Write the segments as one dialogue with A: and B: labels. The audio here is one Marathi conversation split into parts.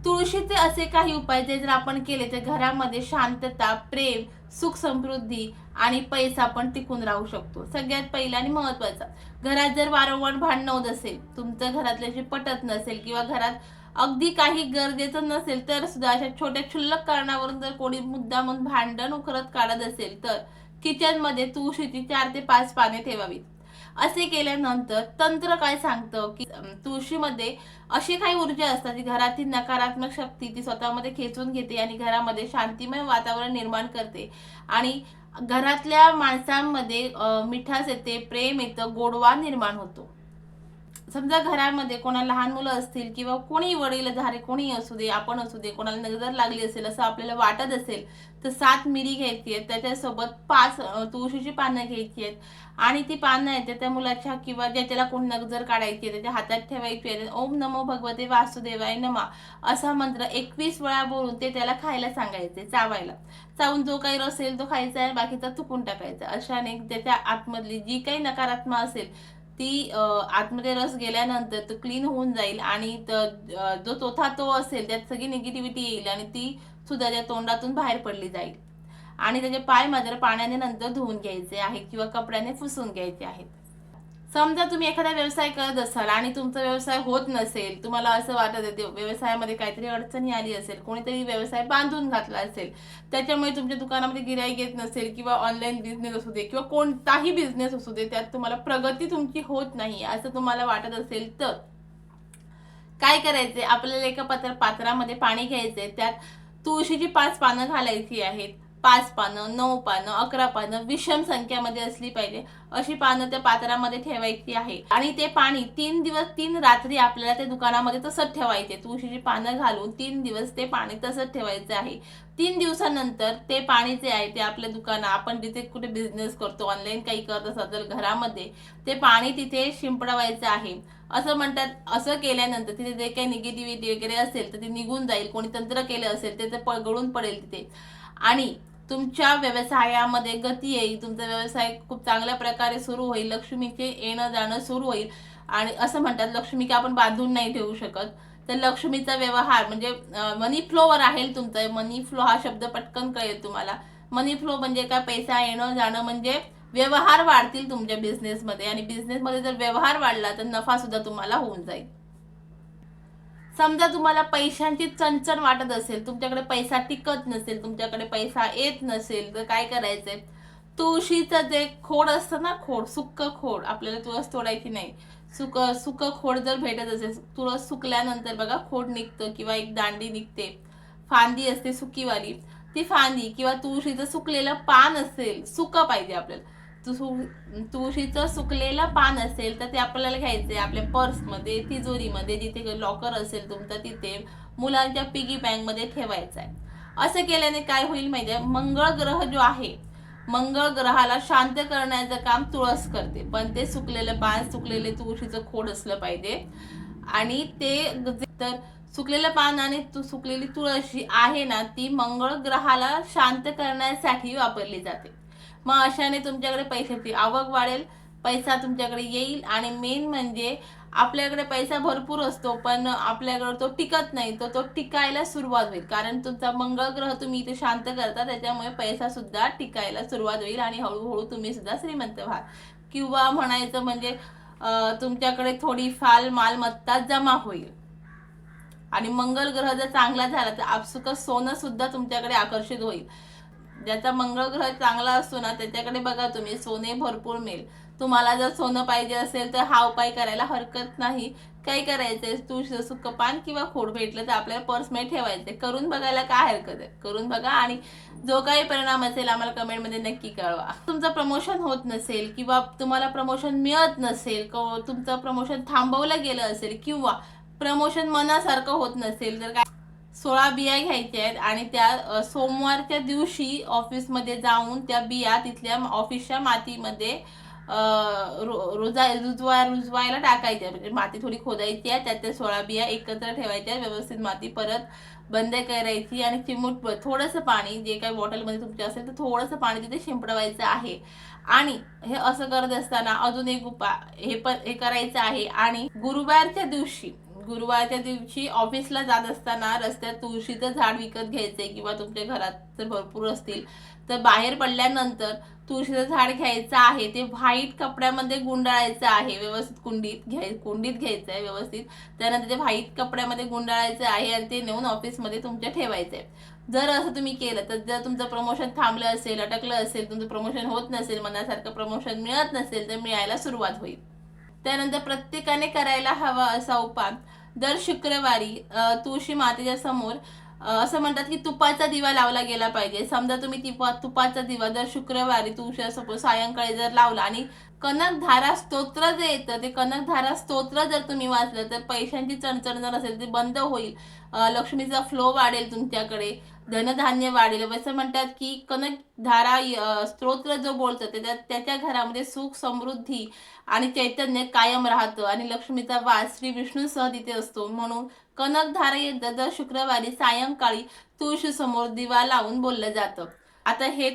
A: तुळशीचे असे काही उपाय जे जर आपण केले तर घरामध्ये शांतता, प्रेम, सुख समृद्धी आणि पैसा पण टिकून राहू शकतो. सगळ्यात पहिला आणि महत्वाचा, घरात जर वारंवार भांडण होत असेल, तुमचं घरातल्याशी पटत नसेल किंवा घरात अगदी काही गरजेचं नसेल तर सुद्धा अशा छोट्या क्षुल्लक कारणावरून जर कोणी मुद्दामून भांडण उखरत काढत असेल तर किचनमध्ये तुळशीची 4 ते 5 पाने ठेवावीत. असे केल्यानंतर तंत्र काय सांगतं की तुळशीमध्ये अशी काही ऊर्जा असतात जी घरातील नकारात्मक शक्ती ती स्वतःमध्ये खेचून घेते आणि घरामध्ये शांतिमय वातावरण निर्माण करते आणि घरातल्या माणसांमध्ये मिठास येते, प्रेम येतं, गोडवा निर्माण होतो. समजा घरामध्ये कोणाला लहान मुलं असतील किंवा कोणी वडीलधारे कोणी असू दे, आपण असू दे, कोणाला नजर लागली असेल असं आपल्याला वाटत असेल तर 7 मिरी घ्यायची आहेत, त्याच्यासोबत 5 तुळशीची पानं घ्यायची आहेत आणि ती पानं आहेत त्या मुलाच्या किंवा ज्याच्याला कोण नजर काढायची आहे त्याच्या हातात ठेवायची आहे. ओम नमो भगवते वासुदेवाय नमा असा मंत्र 21 वेळा बोलून ते त्याला खायला सांगायचे, चावायला. चावून जो काही रस असेल तो खायचा आहे, बाकीचा चुकून टाकायचा. अशाने त्याच्या आतमधली जी काही नकारात्मक असेल ती आतमध्ये रस गेल्यानंतर तो क्लीन होऊन जाईल आणि जो चौथा तो असेल त्यात सगळी निगेटिव्हिटी येईल आणि ती सुद्धा त्या तोंडातून बाहेर पडली जाईल. आणि त्याचे पाय मात्र पाण्याने नंतर धुवून घ्यायचे आहेत किंवा कपड्याने पुसून घ्यायचे आहेत. समजा तुम्ही एखादा व्यवसाय करत असाल आणि तुमचा व्यवसाय होत नसेल, तुम्हाला असं वाटत आहे व्यवसायामध्ये काहीतरी अडचणी आली असेल, कोणीतरी व्यवसाय बांधून घातला असेल, त्याच्यामुळे तुमच्या दुकानामध्ये गिराईक येत नसेल किंवा ऑनलाईन बिझनेस असू दे किंवा कोणताही बिझनेस असू दे त्यात तुम्हाला प्रगती तुमची होत नाही असं तुम्हाला वाटत असेल तर काय करायचे, आपल्याला एका पात्रामध्ये पाणी घ्यायचे, त्यात तुळशीची 5 पानं घालायची आहेत. 5 पानं, 9 पानं, 11 पानं विषम संख्यामध्ये असली पाहिजे अशी पानं त्या पात्रामध्ये ठेवायची आहे आणि ते पाणी 3 दिवस 3 रात्री आपल्याला त्या दुकानामध्ये तसंच ठेवायचे. तुळशीची पानं घालून 3 दिवस ते पाणी तसंच ठेवायचं आहे. 3 दिवसानंतर ते पाणी जे आहे ते आपल्या दुकानात आपण जिथे कुठे बिझनेस करतो, ऑनलाईन काही करत असाल तर घरामध्ये ते पाणी तिथे शिंपडवायचं आहे. असं म्हणतात, असं केल्यानंतर तिथे जे काही निगेटिव्हिटी वगैरे असेल तर ती निघून जाईल. कोणी तंत्र केलं असेल ते गळून पडेल तिथे आणि तुमच्या व्यवसायामध्ये गती येईल. तुमचा व्यवसाय खूप चांगल्या प्रकारे सुरू होईल. लक्ष्मीचे येणं जाणं सुरू होईल आणि असं म्हणतात लक्ष्मी की आपण बांधून नाही ठेवू शकत, तर लक्ष्मीचा व्यवहार म्हणजे मनी फ्लोवर राहील तुमचा. मनी फ्लो हा शब्द पटकन कळेल तुम्हाला. मनी फ्लो म्हणजे काय, पैसा येणं जाणं म्हणजे व्यवहार वाढतील तुमच्या बिझनेसमध्ये आणि बिझनेसमध्ये जर व्यवहार वाढला तर नफा सुद्धा तुम्हाला होऊन जाईल. समजा तुम्हाला पैशांची चणचण वाटत असेल, तुमच्याकडे पैसा टिकत नसेल, तुमच्याकडे पैसा येत नसेल तर काय करायचंय, तुळशीचं जे खोड असतं ना, खोड, सुक्क खोड, आपल्याला तुळस तोडायची नाही, सुक खोड जर भेटत असेल, तुळस सुकल्यानंतर बघा खोड निघतं किंवा एक दांडी निघते, फांदी असते सुकीवाली, ती फांदी किंवा तुळशीचं सुकलेलं पान असेल, सुकं पाहिजे आपल्याला, तुळशीचं सुकलेलं पान असेल तर ते आपल्याला घ्यायचंय. आपल्या पर्समध्ये, तिजोरीमध्ये, जिथे लॉकर असेल तुमचं तिथे, मुलांच्या पिगी बँकमध्ये ठेवायचं आहे. असं केल्याने काय होईल माहिती आहे, मंगळ ग्रह जो आहे, मंगळ ग्रहाला शांत करण्याचं काम तुळस करते. पण ते सुकलेलं पान, सुकलेले तुळशीचं खोड असलं पाहिजे आणि ते तर सुकलेलं पान आणि सुकलेली तुळस जी आहे ना ती मंगळ ग्रहाला शांत करण्यासाठी वापरली जाते. मग अशाने तुमच्याकडे पैशाची आवक वाढेल, पैसा तुमच्याकडे येईल आणि मेन म्हणजे आपल्याकडे पैसा भरपूर असतो पण आपल्याकडे तो टिकत नाही, तर तो टिकायला सुरुवात होईल. कारण तुमचा मंगळ ग्रह तुम्ही इथे शांत करता, त्याच्यामुळे पैसा सुद्धा टिकायला सुरुवात होईल आणि हळूहळू तुम्ही सुद्धा श्रीमंत व्हाल. किंवा म्हणायचं म्हणजे तुमच्याकडे थोडीफार मालमत्ता जमा होईल. आणि मंगळ ग्रह जर चांगला झाला तर आपसुकच सोनं सुद्धा तुमच्याकडे आकर्षित होईल. ज्याचा मंगळ ग्रह चांगला असतो ना त्याच्याकडे बघा तुम्ही सोने भरपूर मिळेल. तुम्हाला जर सोनं पाहिजे असेल तर हा उपाय करायला हरकत नाही. काय करायचंय, तुळशीचं सुकं पान किंवा खोड भेटलं तर आपल्याला पर्समध्ये ठेवायचे. करून बघायला काय हरकत आहे, करून बघा आणि जो काही परिणाम असेल आम्हाला कमेंटमध्ये नक्की कळवा. तुमचं प्रमोशन होत नसेल किंवा तुम्हाला प्रमोशन मिळत नसेल, तुमचं प्रमोशन थांबवलं गेलं असेल किंवा प्रमोशन मनासारखं होत नसेल तर काय, 16 बिया घ्यायच्या आहेत आणि त्या सोमवारच्या दिवशी ऑफिसमध्ये जाऊन त्या बिया तिथल्या ऑफिसच्या मातीमध्ये रुजवायला टाकायच्या. म्हणजे माती थोडी खोदायची आहे, त्यात त्या 16 बिया एकत्र ठेवायच्या, व्यवस्थित माती परत बंद करायची आणि चिमूटभर थोडंसं पाणी, जे काही बॉटलमध्ये तुमच्या असेल तर थोडंसं पाणी तिथे शिंपडवायचं आहे. आणि हे असं करत असताना अजून एक उपाय हे करायचं आहे. आणि गुरुवारच्या दिवशी ऑफिसला जात असताना रस्त्यात तुळशीचं झाड विकत घ्यायचंय किंवा तुमच्या घरात जर भरपूर असतील तर बाहेर पडल्यानंतर तुळशीचं झाड घ्यायचं आहे, ते व्हाईट कपड्यामध्ये गुंडाळायचं आहे, व्यवस्थित कुंडीत घ्यायचं आहे व्यवस्थित. त्यानंतर ते व्हाईट कपड्यामध्ये गुंडाळायचं आहे आणि ते नेऊन ऑफिसमध्ये तुमच्या ठेवायचं आहे. जर असं तुम्ही केलं तर जर तुमचं प्रमोशन थांबलं असेल, अटकलं असेल, तुमचं प्रमोशन होत नसेल, मनासारखं प्रमोशन मिळत नसेल तर मिळायला सुरुवात होईल. त्यानंतर प्रत्येकाने करायला हवा असा उपाय, दर शुक्रवारी तुळशी मातेच्या समोर असं म्हणतात की तुपाचा दिवा लावला गेला पाहिजे. समजा तुम्ही तुपाचा दिवा दर शुक्रवारी तुळशीसमोर सायंकाळी जर लावला आणि कनकधारा स्तोत्र जे येतं ते कनकधारा स्तोत्र जर तुम्ही वाचलं तर पैशांची चणचण जर असेल ते बंद होईल, लक्ष्मीचा फ्लो वाढेल तुमच्याकडे, धनधान्य वाढेल. असं म्हणतात की कनकधारा स्तोत्र जो बोलतं त्याच्या घरामध्ये सुख समृद्धी आणि चैतन्य कायम राहतं आणि लक्ष्मीचा वास श्री विष्णूसह तिथे असतो. म्हणून कनकधारा येतं दर शुक्रवारी सायंकाळी तुळशी समोर दिवा लावून बोललं जातं. आता हे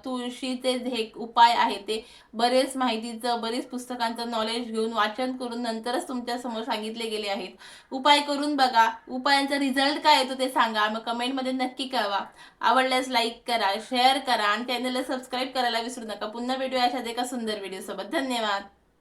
A: तुळशीचे जे उपाय आहे ते बरेच माहितीचं, बरेच पुस्तकांचं नॉलेज घेऊन वाचन करून नंतरच तुमच्या समोर सांगितले गेले आहेत. उपाय करून बघा, उपायांचा रिझल्ट काय येतो ते सांगा, मग कमेंटमध्ये नक्की कळवा. आवडल्यास लाईक करा, शेअर करा आणि चॅनलला सबस्क्राईब करायला विसरू नका. पुन्हा भेटूया अशाच एका सुंदर व्हिडिओ सोबत. धन्यवाद.